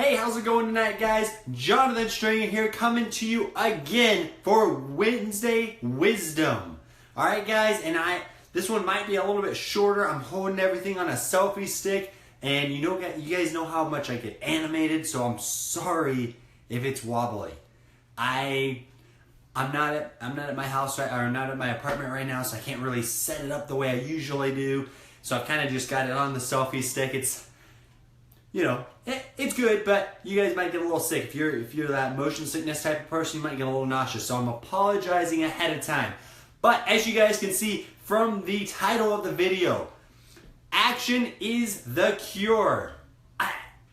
Hey, how's it going tonight, guys? Jonathan Stringer here, coming to you again for Wednesday Wisdom. All right, guys, and this one might be a little bit shorter. I'm holding everything on a selfie stick, and you guys know how much I get animated, so I'm sorry if it's wobbly. I'm not at my house or not at my apartment right now, so I can't really set it up the way I usually do. So I've kind of just got it on the selfie stick. It's good, but you guys might get a little sick. If you're that motion sickness type of person, you might get a little nauseous. So I'm apologizing ahead of time. But as you guys can see from the title of the video, action is the cure.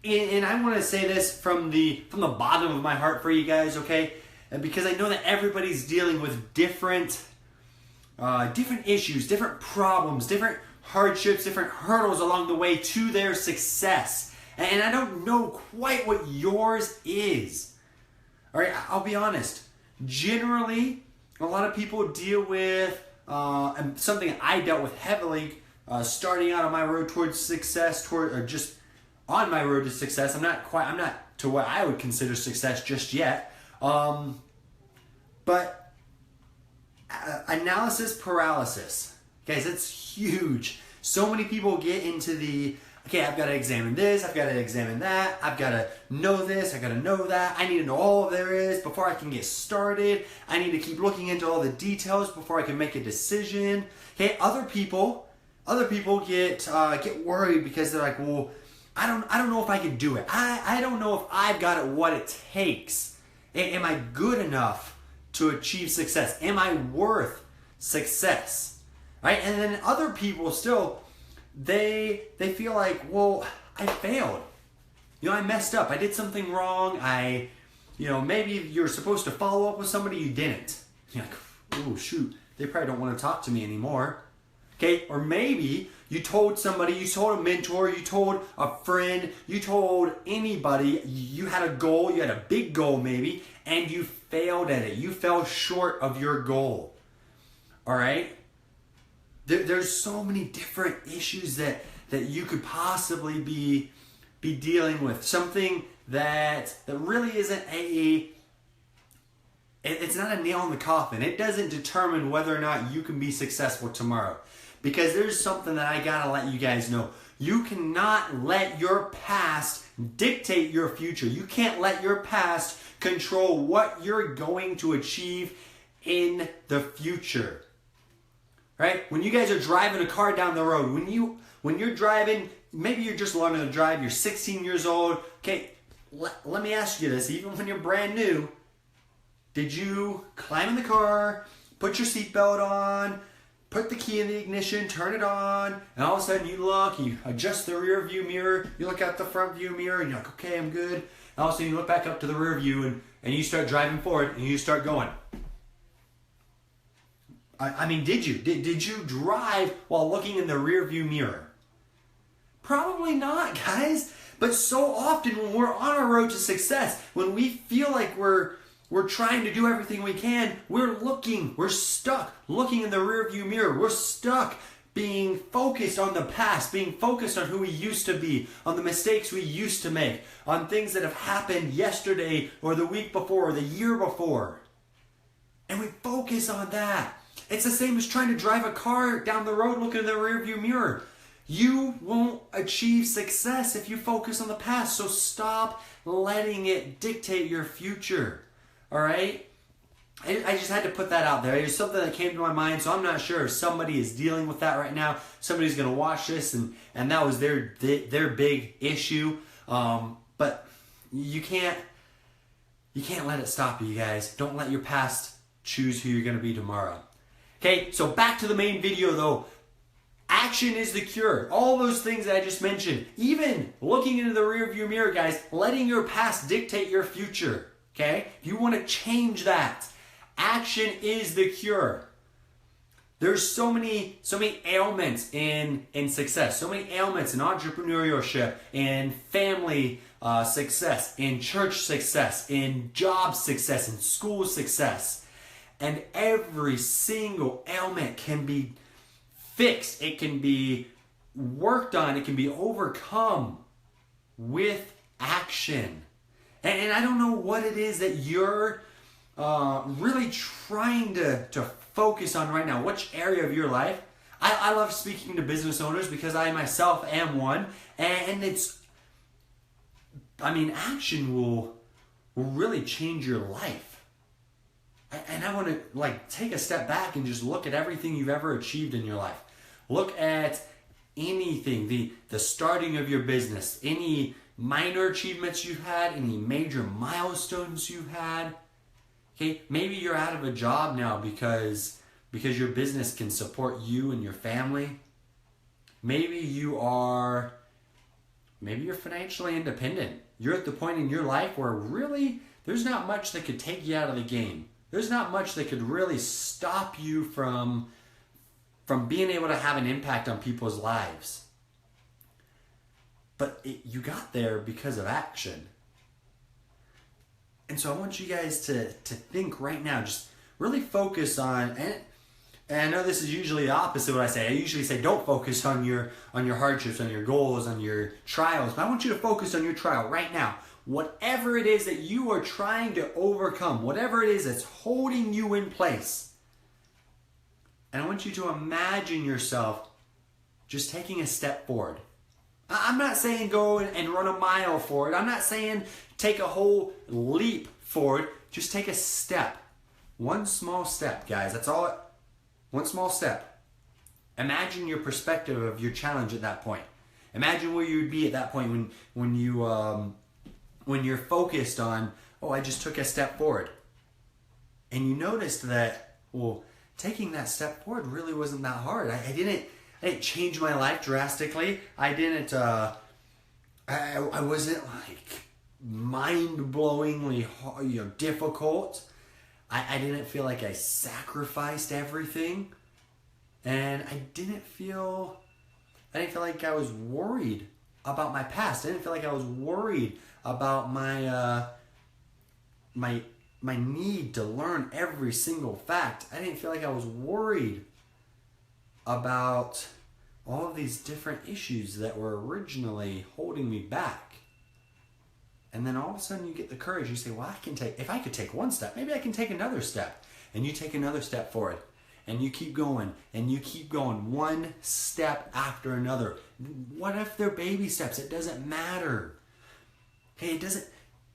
And I want to say this from the bottom of my heart for you guys, okay? And because I know that everybody's dealing with different issues, different problems, different hardships, different hurdles along the way to their success. And I don't know quite what yours is. All right, I'll be honest. Generally, a lot of people deal with and something I dealt with heavily starting out on my road towards success, or just on my road to success. I'm not to what I would consider success just yet. But analysis paralysis. Guys, it's huge. So many people get into okay, I've got to examine this, I've got to examine that, I've got to know this, I've got to know that, I need to know all there is before I can get started, I need to keep looking into all the details before I can make a decision. Okay, other people get worried because they're like, well, I don't know if I can do it. I don't know if I've got what it takes. Am I good enough to achieve success? Am I worth success? Right? And then other people still, they feel like, well, I failed. I messed up. I did something wrong. Maybe you're supposed to follow up with somebody, you didn't. You're like, oh shoot, they probably don't want to talk to me anymore. Okay, or maybe you told somebody, you told a mentor, you told a friend, you told anybody, you had a goal, you had a big goal maybe, and you failed at it. You fell short of your goal. All right? There's so many different issues that you could possibly be dealing with. Something that really isn't it's not a nail in the coffin. It doesn't determine whether or not you can be successful tomorrow. Because there's something that I gotta let you guys know. You cannot let your past dictate your future. You can't let your past control what you're going to achieve in the future. Right? When you guys are driving a car down the road, when you're driving, maybe you're just learning to drive, you're 16 years old. Okay, let me ask you this. Even when you're brand new, did you climb in the car, put your seatbelt on, put the key in the ignition, turn it on, and all of a sudden you look, you adjust the rear view mirror, you look out the front view mirror, and you're like, okay, I'm good. And all of a sudden you look back up to the rear view, and you start driving forward, and you start going. I mean, did you? Did you drive while looking in the rear view mirror? Probably not, guys. But so often when we're on our road to success, when we feel like we're trying to do everything we can, we're stuck looking in the rear view mirror. We're stuck being focused on the past, being focused on who we used to be, on the mistakes we used to make, on things that have happened yesterday or the week before or the year before. And we focus on that. It's the same as trying to drive a car down the road looking in the rearview mirror. You won't achieve success if you focus on the past. So stop letting it dictate your future. All right? I just had to put that out there. It was something that came to my mind, so I'm not sure if somebody is dealing with that right now. Somebody's going to watch this, and that was their big issue. But you can't let it stop you guys. Don't let your past choose who you're going to be tomorrow. Okay, so back to the main video though. Action is the cure. All those things that I just mentioned. Even looking into the rearview mirror, guys, letting your past dictate your future. Okay? If you want to change that, action is the cure. There's so many ailments in success, so many ailments in entrepreneurship, in family success, in church success, in job success, in school success. And every single ailment can be fixed. It can be worked on. It can be overcome with action. And I don't know what it is that you're really trying to focus on right now. Which area of your life? I love speaking to business owners because I myself am one. And action will really change your life. And I want to take a step back and just look at everything you've ever achieved in your life. Look at anything, the starting of your business, any minor achievements you've had, any major milestones you've had. Okay, maybe you're out of a job now because your business can support you and your family. Maybe you're financially independent. You're at the point in your life where really there's not much that could take you out of the game. There's not much that could really stop you from being able to have an impact on people's lives. But you got there because of action. And so I want you guys to think right now, just really focus on, and I know this is usually the opposite of what I say. I usually say don't focus on your hardships, on your goals, on your trials. But I want you to focus on your trial right now. Whatever it is that you are trying to overcome, whatever it is that's holding you in place. And I want you to imagine yourself just taking a step forward. I'm not saying go and run a mile forward. I'm not saying take a whole leap forward. Just take a step. One small step, guys. That's all. One small step. Imagine your perspective of your challenge at that point. Imagine where you would be at that point when you're focused on, I just took a step forward. And you noticed that, taking that step forward really wasn't that hard. I didn't change my life drastically. I didn't, I wasn't mind-blowingly difficult. I didn't feel like I sacrificed everything. And I didn't feel like I was worried about my past. I didn't feel like I was worried about my need to learn every single fact. I didn't feel like I was worried about all of these different issues that were originally holding me back. And then all of a sudden you get the courage. You say, if I could take one step, maybe I can take another step. And you take another step forward. And you keep going. And you keep going. One step after another. What if they're baby steps? It doesn't matter. Hey, it doesn't.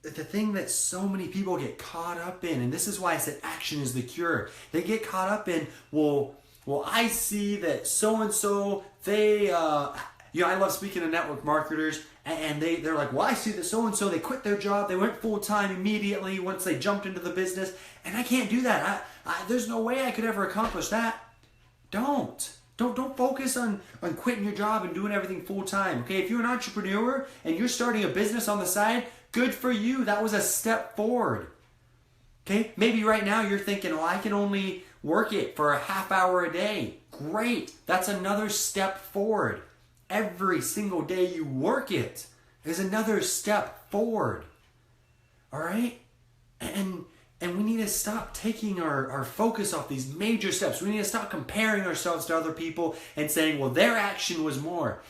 The thing that so many people get caught up in, and this is why I said action is the cure. They get caught up in, I see that so-and-so, I love speaking to network marketers, and they're like, I see that so-and-so, they quit their job, they went full-time immediately once they jumped into the business, and I can't do that. There's no way I could ever accomplish that. Don't focus on quitting your job and doing everything full-time, okay? If you're an entrepreneur and you're starting a business on the side, good for you. That was a step forward, okay? Maybe right now you're thinking, I can only work it for a half hour a day. Great. That's another step forward. Every single day you work it is another step forward. All right? And we need to stop taking our focus off these major steps. We need to stop comparing ourselves to other people and saying, their action was more.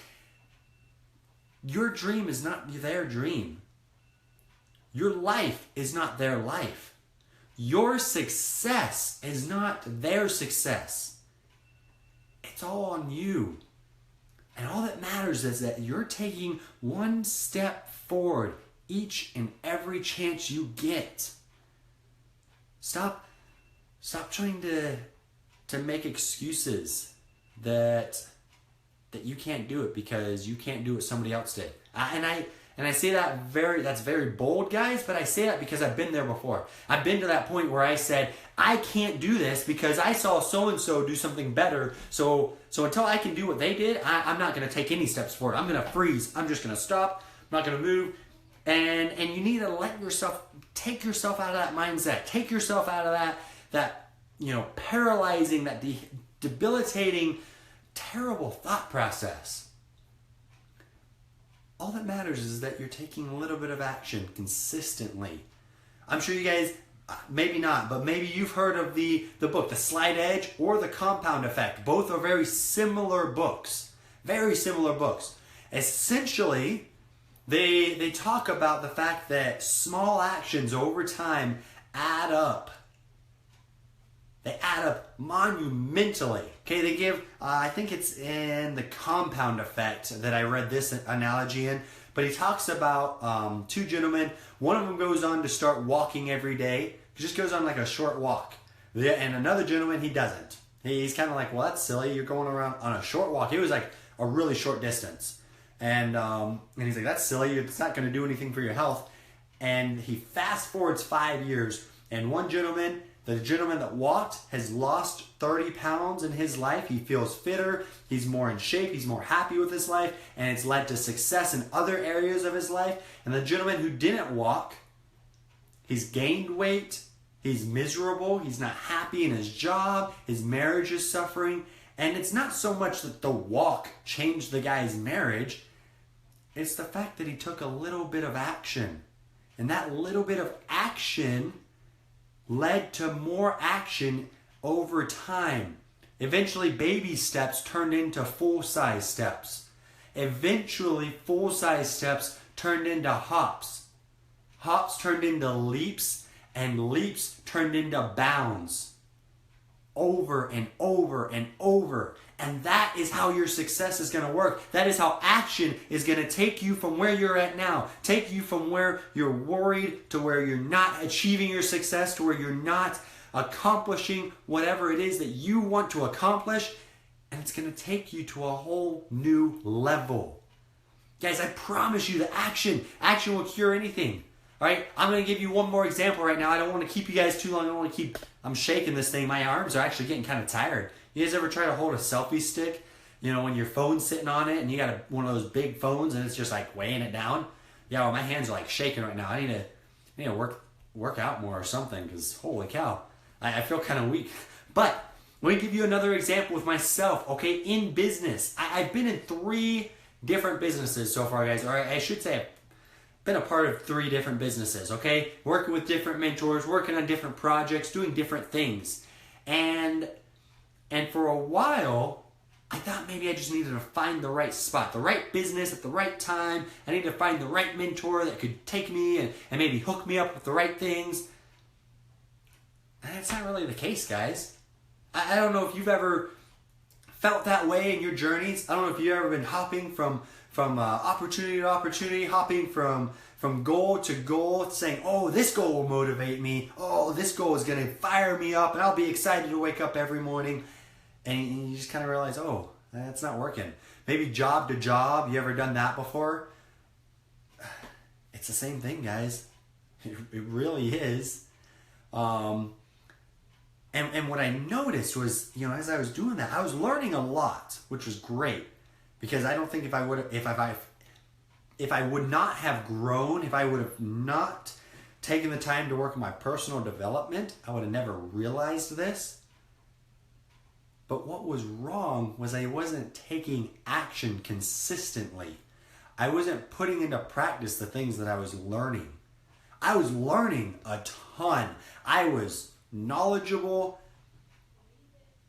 Your dream is not their dream. Your life is not their life. Your success is not their success. It's all on you. And all that matters is that you're taking one step forward each and every chance you get. Stop trying to make excuses that you can't do it because you can't do what somebody else did. And I say that's very bold, guys, but I say that because I've been there before. I've been to that point where I said, I can't do this because I saw so-and-so do something better. So until I can do what they did, I'm not going to take any steps forward. I'm going to freeze. I'm just going to stop. I'm not going to move. And you need to take yourself out of that mindset. Take yourself out of that paralyzing, that debilitating, terrible thought process. All that matters is that you're taking a little bit of action consistently. I'm sure you guys, maybe not, but maybe you've heard of the book, The Slight Edge or The Compound Effect. Both are very similar books. Very similar books. Essentially, they talk about the fact that small actions over time add up. They add up monumentally. Okay, they give, I think it's in the Compound Effect that I read this analogy in, but he talks about two gentlemen. One of them goes on to start walking every day. He just goes on like a short walk. And another gentleman, he doesn't. He's kind of like, well, that's silly. You're going around on a short walk. It was like a really short distance. And he's like, that's silly. It's not going to do anything for your health. And he fast forwards 5 years. And one gentleman, the gentleman that walked, has lost 30 pounds in his life. He feels fitter. He's more in shape. He's more happy with his life. And it's led to success in other areas of his life. And the gentleman who didn't walk, he's gained weight. He's miserable. He's not happy in his job. His marriage is suffering. And it's not so much that the walk changed the guy's marriage. It's the fact that he took a little bit of action. And that little bit of action led to more action over time. Eventually, baby steps turned into full-size steps. Eventually, full-size steps turned into hops. Hops turned into leaps, and leaps turned into bounds. Over and over and over. And that is how your success is going to work. That is how action is going to take you from where you're at now. Take you from where you're worried to where you're not achieving your success, to where you're not accomplishing whatever it is that you want to accomplish. And it's going to take you to a whole new level. Guys, I promise you that action will cure anything. All right, I'm going to give you one more example right now. I don't want to keep you guys too long. I don't want to keep, I'm shaking this thing. My arms are actually getting kind of tired. You guys ever try to hold a selfie stick? You know, when your phone's sitting on it and you got one of those big phones and it's just like weighing it down? Yeah, well, my hands are like shaking right now. I need to work out more or something, because holy cow, I feel kind of weak. But let me give you another example with myself, okay? In business, I've been in 3 different businesses so far, guys. Or I should say I've been a part of 3 different businesses, okay? Working with different mentors, working on different projects, doing different things. And for a while, I thought maybe I just needed to find the right spot, the right business at the right time. I needed to find the right mentor that could take me and maybe hook me up with the right things. And that's not really the case, guys. I don't know if you've ever felt that way in your journeys. I don't know if you've ever been hopping from opportunity to opportunity, hopping from goal to goal, saying, oh, this goal will motivate me. Oh, this goal is going to fire me up, and I'll be excited to wake up every morning. And you just kind of realize, oh, that's not working. Maybe job to job. You ever done that before? It's the same thing, guys. It really is. And what I noticed was, you know, as I was doing that, I was learning a lot, which was great. Because I don't think if I would not have grown, if I would have not taken the time to work on my personal development, I would have never realized this. But what was wrong was I wasn't taking action consistently. I wasn't putting into practice the things that I was learning. I was learning a ton. I was knowledgeable,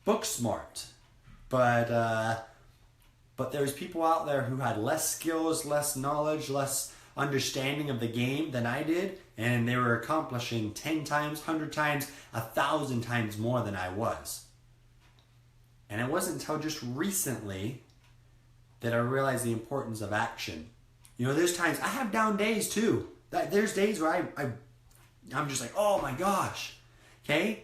book smart, but there's people out there who had less skills, less knowledge, less understanding of the game than I did, and they were accomplishing 10 times, 100 times, 1,000 times more than I was. And it wasn't until just recently that I realized the importance of action. You know, there's times, I have down days too. There's days where I'm just like, oh my gosh, okay?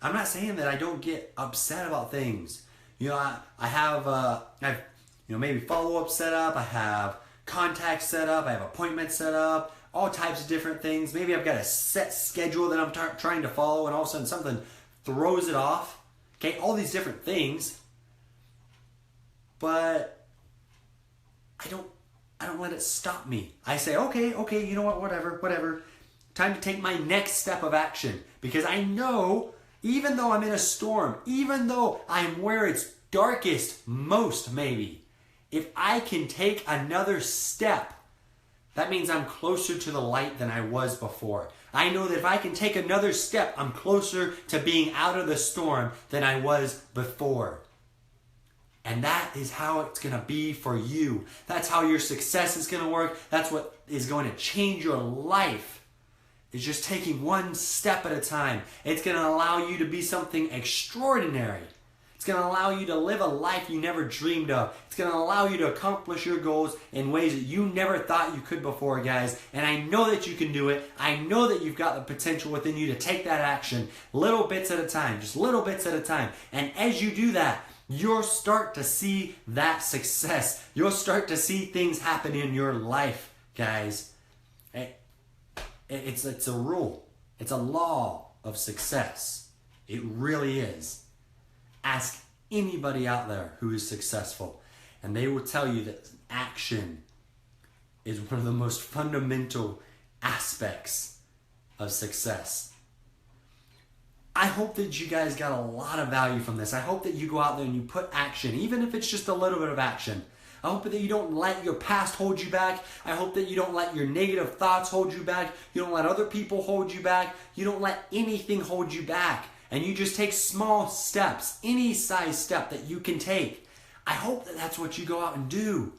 I'm not saying that I don't get upset about things. You know, I've maybe follow-up set up, I have contacts set up, I have appointments set up, all types of different things. Maybe I've got a set schedule that I'm trying to follow, and all of a sudden something throws it off. Okay, all these different things. But I don't let it stop me. I say, okay, you know what, whatever. Time to take my next step of action. Because I know, even though I'm in a storm, even though I'm where it's darkest most maybe, if I can take another step, that means I'm closer to the light than I was before. I know that if I can take another step, I'm closer to being out of the storm than I was before. And that is how it's going to be for you. That's how your success is going to work. That's what is going to change your life. It's just taking one step at a time. It's going to allow you to be something extraordinary. It's going to allow you to live a life you never dreamed of. It's going to allow you to accomplish your goals in ways that you never thought you could before, guys. And I know that you can do it. I know that you've got the potential within you to take that action little bits at a time, just little bits at a time. And as you do that, you'll start to see that success. You'll start to see things happen in your life, guys. It's a rule. It's a law of success. It really is. Ask anybody out there who is successful, and they will tell you that action is one of the most fundamental aspects of success. I hope that you guys got a lot of value from this. I hope that you go out there and you put action, even if it's just a little bit of action. I hope that you don't let your past hold you back. I hope that you don't let your negative thoughts hold you back. You don't let other people hold you back. You don't let anything hold you back. And you just take small steps, any size step that you can take. I hope that that's what you go out and do.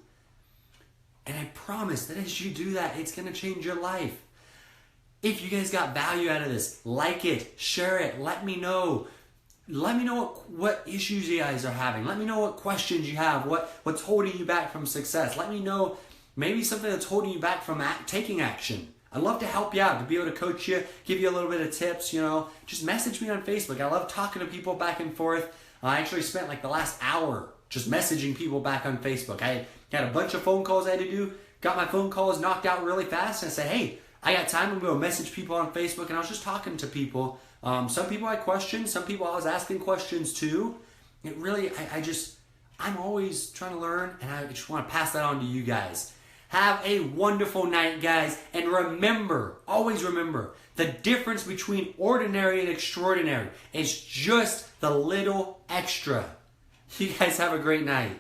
And I promise that as you do that, it's going to change your life. If you guys got value out of this, like it, share it, let me know. Let me know what issues you guys are having. Let me know what questions you have, what's holding you back from success. Let me know maybe something that's holding you back from taking action. I'd love to help you out, to be able to coach you, give you a little bit of tips, Just message me on Facebook. I love talking to people back and forth. I actually spent like the last hour just messaging people back on Facebook. I had a bunch of phone calls I had to do, got my phone calls knocked out really fast, and I said, hey, I got time. I'm going to message people on Facebook, and I was just talking to people. Some people had questions. Some people I was asking questions to. It really, I'm always trying to learn, and I just want to pass that on to you guys. Have a wonderful night, guys. And remember, always remember, the difference between ordinary and extraordinary is just the little extra. You guys have a great night.